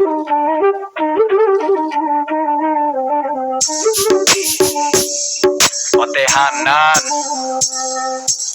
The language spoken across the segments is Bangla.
Ote Hanan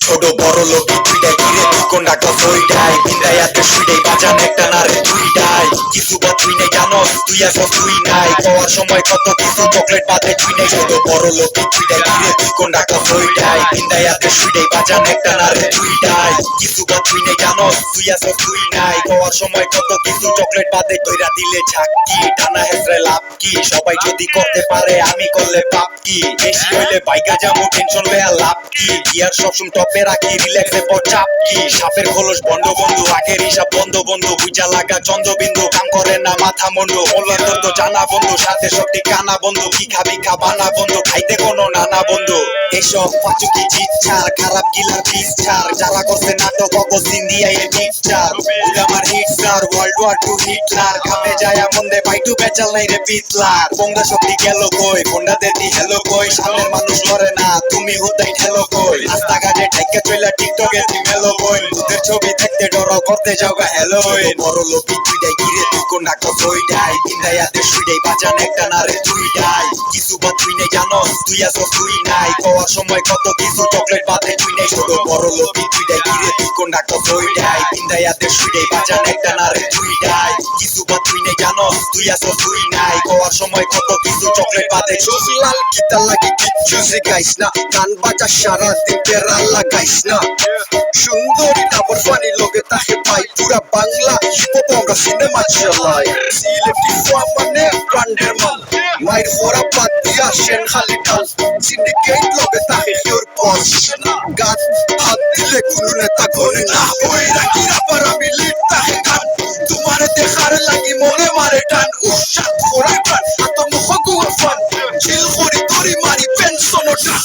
ছোট বড় লোকে দুইটাই ঘিরে তুই কোনটা কইটাই বিন্দায়াতে শুইটাই বাজান একটা না রে দুইটাই কিছু বা তুই নেই জানোস তুই আসস তুই নাই পাওয়ার সময় কত কিছু চকলেট বাদে তুই নেই ছোট বড় লোকে দুইটাই ঘিরে তুই কোনটা কইটাই বিন্দায়াতে শুইটাই বাজান একটা না রে দুইটাই কিছু বা তুই নেই জানোস তুই আসস তুই নাই পাওয়ার সময় কত কিছু চকলেট বাদে কইরা দিলে ঝাক্কি টানা হেসরে লাভ কি সবাই যদি করতে পারে আমি করলে পাপ কি বেশি হইলে বাইকা যাবো টেনশন লয়া লাভ কি গিয়ার সবসময় টপে রাখি রিল্যাক্সে পর চাপ কি সাপের খোলস বন্ধ বন্ধু আগের হিসাব বন্ধ বন্ধু বুঝা লাগা চন্দ্রবিন্দু কাম করে না মাথা মন্ডু মোল্লার তো জানা বন্ধু সাথে সত্যি কানা বন্ধু কি খাবি খাবানা বন্ধু খাইতে কোনো নানা বন্ধু এসব পাচুকি জিচ্ছার খারাপ গিলার পিস ছাড় যারা করছে নাটক অগস ইন্ডিয়া এ পিকচার আমার হিট স্টার ওয়ার্ল্ড ওয়ার 2 হিটলার খামে যায় মন্দে বাইটু বেচাল নাই রে পিতলার বঙ্গা শক্তি গেল কই ফোনটা দেতি হ্যালো কই সামনের মানুষ করে না তুমি হুদাই ঠেলো কই রাস্তাঘাটে ঠাইকা চইলা টিকটকে তুই মেলো কই তোদের ছবি দেখতে ডর করতে যাও গা হ্যালো বড় লোকি দুইটাই ঘিরে তুই কোনটা কইটাই বিন্দায়াতে শুইটাই বাজান একটা না রে দুইটাই কিছু বা তুই নেই জানোস তুই আসস তুই নাই পাওয়ার সময় কত কিছু চকলেট বাদে তুই নেই ছোট বড় লোকি দুইটাই ঘিরে তুই কোনটা কইটাই বিন্দায়াতে শুইটাই বাজান একটা না রে দুইটাই কিছু বা তুই নেই জানোস তুই আসস তুই নাই পাওয়ার সময় কত কিছু চকলেট বাদে চোখ লাল কিতা লাগে কিচ্ছু শিখাইস না গান বাজা সারা দিন পেরা লাগাইস না সুন্দরী তারপর ফানি লোকে তাকে পাই পুরা বাংলা হিপহপ আমরা সিনেমা চালাই সিলেটি মানে ব্র্যান্ডের মাল মাইর ফোরা বাদ দিয়া সেন খালি ঢাল সিন্ডিকেট লোকে তাকে হিওর বস গান হাত দিলে কোনো নেতা ঘরে না ওই রাখি রাপার আমি লিড তাকে গান তোমার দেখার লাগি মনে মারে টান উৎসাহ করার প্রাণ এত মুখ গুয়া ফান ছিল করি করি মারি পেনশন ওটা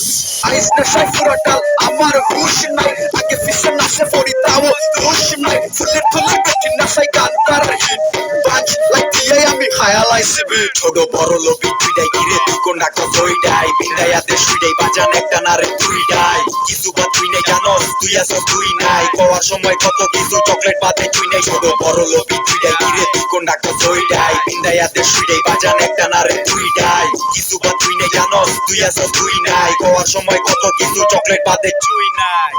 আইস নেশায় পুরা ডাল আমার হুশ নাই আগে ফিসে নাশে পড়ি তাও হুশ নাই ফুলের ফুলে বেটি নাশায় গান তার হিট পাঁচ লাইক দিয়ে আমি খায়াল আইসি বিট ছোট বড় লোবি দুইটাই ঘিরে তুই কোনটা কইটাই বিন্দায়াতে শুইটাই বাজান একটা না রে দুইটাই কিছু বা তুই নেই জানোস তুই আসস তুই নাই পাওয়ার সময় কত কিছু চকলেট বাদে তুই নেই ছোট বড় লোবি দুইটাই ঘিরে তুই কোনটা কইটাই বিন্দায়াতে শুইটাই বাজান একটা না রে দুইটাই কিছু বা তুই নেই জানোস তুই আসস তুই নাই পাওয়ার সময় কত কিছু চকলেট বাদে তুই নাই।